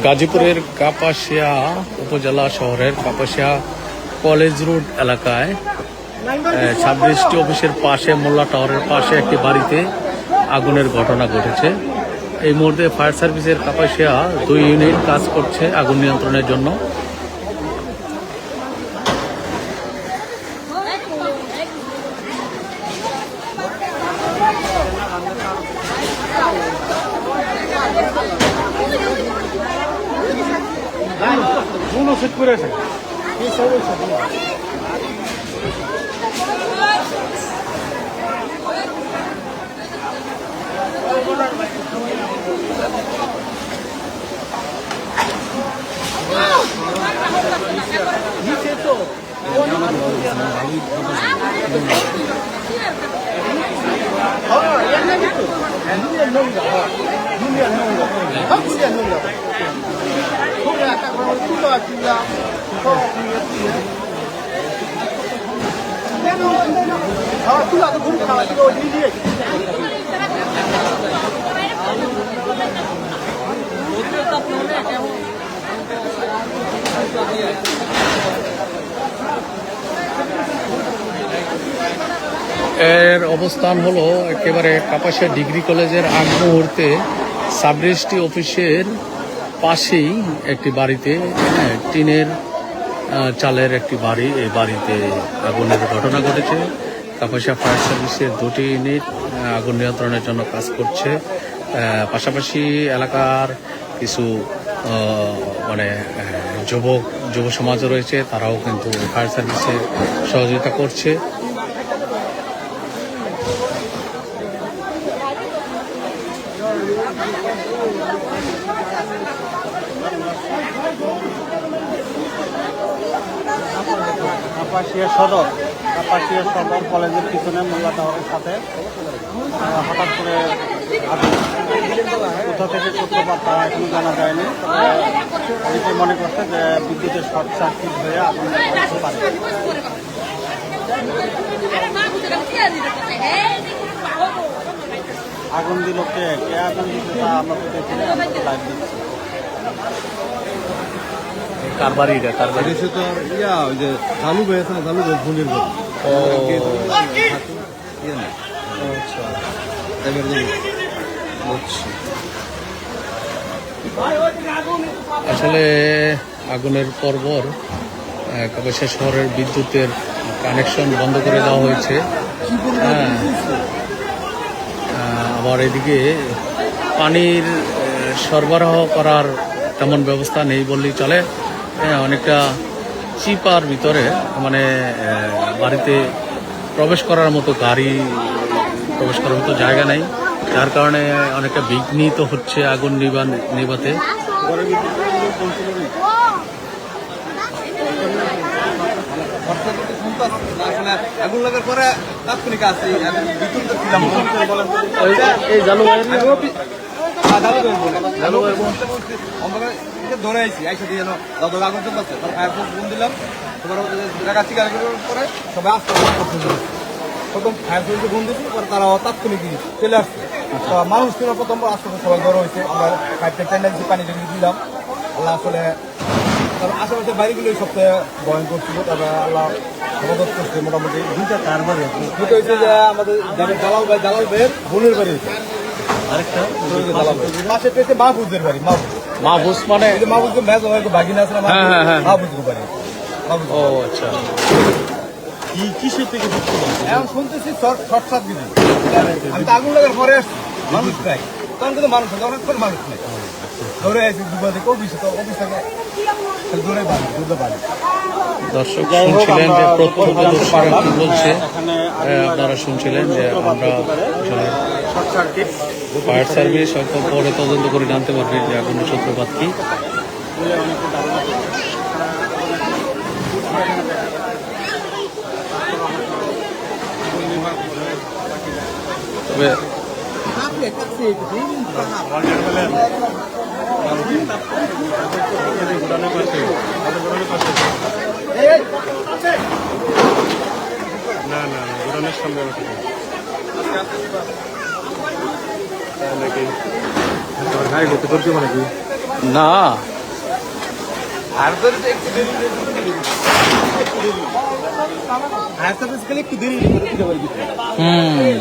গাজীপুরের কাপাসিয়া উপজেলা শহরের কাপাসিয়া কলেজ রোড এলাকায় 26টি অফিসের পাশে মোল্লা টাওয়ারের পাশে একটি বাড়িতে আগুনের ঘটনা ঘটেছে। এই মুহূর্তে ফায়ার সার্ভিসের কাপাসিয়া 2 ইউনিট কাজ করছে আগুন নিয়ন্ত্রণের জন্য। এর অবস্থান হলো একেবারে কাপাসিয়া ডিগ্রি কলেজের আগ মুহূর্তে 26টি অফিসের পাশেই একটি বাড়িতে টিনের চালের একটি বাড়ি, এই বাড়িতে আগুনের ঘটনা ঘটেছে। কাপাসিয়া ফায়ার সার্ভিসের 2টি ইউনিট আগুন নিয়ন্ত্রণের জন্য কাজ করছে। পাশাপাশি এলাকার কিছু যুব সমাজও রয়েছে, তারাও কিন্তু ফায়ার সার্ভিসে সহযোগিতা করছে। কাপাসিয়া সদর কলেজের পিছনে মোল্লা টাওয়ারের সাথে হঠাৎ করে কোথা থেকে সূত্রপাত তা এখনো জানা যায়নি। অনেকে মনে করছে যে বিদ্যুতের শর্ট সার্কিট হয়ে আগুন লাগতে পারে। আগুন দিল কে আগুন দিচ্ছে তা আমরা দেখি লাইভ দিচ্ছি। কার বাড়ি এটা? কার বাড়ি? তো ইয়া ওই যে চালু হয়েছে না, চালু ভুলের বাড়ি। আসলে আগুনের পরপর কাপাসিয়া শহরের বিদ্যুতের কানেকশন বন্ধ করে দেওয়া হয়েছে। আবার এদিকে পানির সরবরাহ করার তেমন ব্যবস্থা নেই বললেই চলে। অনেকটা চিপার ভিতরে, মানে বাড়িতে প্রবেশ করার মতো গাড়ি প্রবেশ করার মতো জায়গা নেই, যার কারণে অনেকটা বিঘ্নিত হচ্ছে আগুন নিভাতে। আগুন লাগার পরে তাৎক্ষণিক আসি ধরে আইসি আইসা দিয়ে দাদা আগুন চলতেছে, ফায়ার ফোর্স ফোন দিলাম। দেখাচ্ছি গাড়ি পরে সবাই আসতে প্রথম ফায়ার ফোর্সকে ফোন দিচ্ছি, পরে তারা তাৎক্ষণিক চলে আসছে। মানুষ ছিল প্রথম আস্তে আস্তে সবাই বড় হয়েছে। আমরা পাইপটা টেন্ডেন্সি পানি টেনে দিলাম। আল্লাহ আসলে আশেপাশের বাড়িগুলোই সবচেয়ে ভয়ঙ্কর ছিল। তবে আল্লাহ মদত করছে। মোটামুটি 2টা কার বাড়ি দুটো হয়েছে যে আমাদের জালাল ভাইয়ের বোনের বাড়ি, আরেকটা পাশে পেয়েছে মাহফুজের বাড়ি। মাহফুজ মানে মাহফুজের মেজ বাগিনা আছে না, মাহফুজের বাড়ি। ও আচ্ছা, কিসের থেকে এখন শুনতেছি শর্ট সার্কিট। আমি তো আগুন লাগার পরে আসছি, মানুষ নাই তখন, কিন্তু মানুষ নেই, অনেক করে মানুষ নেই। ধরে আসছি দুপুর থেকে অফিস থেকে ধরে বাড়ি। দর্শক শুনছিলেন যে প্রত্যক্ষদর্শীরা কি বলছে, আপনারা শুনছিলেন যে আমরা ফায়ার সার্ভিস হয়তো পরে তদন্ত করে জানতে পারবে যে আগুনের সূত্রপাত কি। তবে না গোডাউনের সামনে গাড়ি করতে করতে মানে কি না আর তো একটু দেরি একটু দেরি একটু দেরি হুম